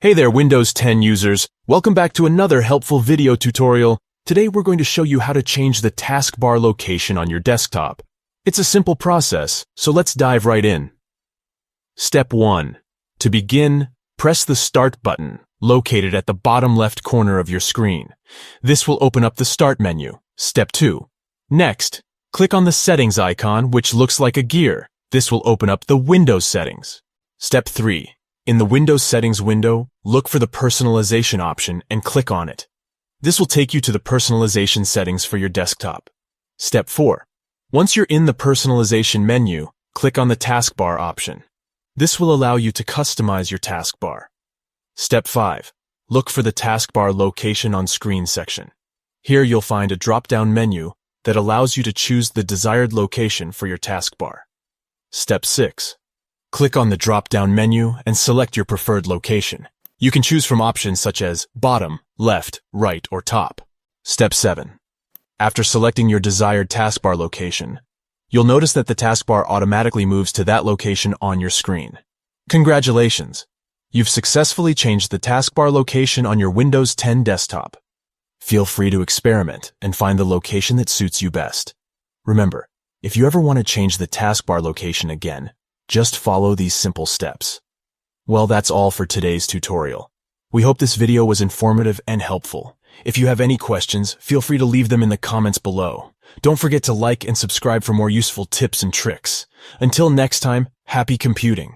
Hey there, Windows 10 users. Welcome back to another helpful video tutorial. Today we're going to show you how to change the taskbar location on your desktop. It's a simple process, so let's dive right in. Step 1. To begin, press the Start button, located at the bottom left corner of your screen. This will open up the Start menu. Step 2. Next, click on the Settings icon, which looks like a gear. This will open up the Windows settings. Step 3. In the Windows Settings window, look for the Personalization option and click on it. This will take you to the personalization settings for your desktop. Step 4. Once you're in the Personalization menu, click on the Taskbar option. This will allow you to customize your taskbar. Step 5. Look for the Taskbar Location on Screen section. Here you'll find a drop-down menu that allows you to choose the desired location for your taskbar. Step 6. Click on the drop-down menu and select your preferred location. You can choose from options such as bottom, left, right, or top. Step 7. After selecting your desired taskbar location, you'll notice that the taskbar automatically moves to that location on your screen. Congratulations! You've successfully changed the taskbar location on your Windows 10 desktop. Feel free to experiment and find the location that suits you best. Remember, if you ever want to change the taskbar location again, just follow these simple steps. Well, that's all for today's tutorial. We hope this video was informative and helpful. If you have any questions, feel free to leave them in the comments below. Don't forget to like and subscribe for more useful tips and tricks. Until next time, happy computing!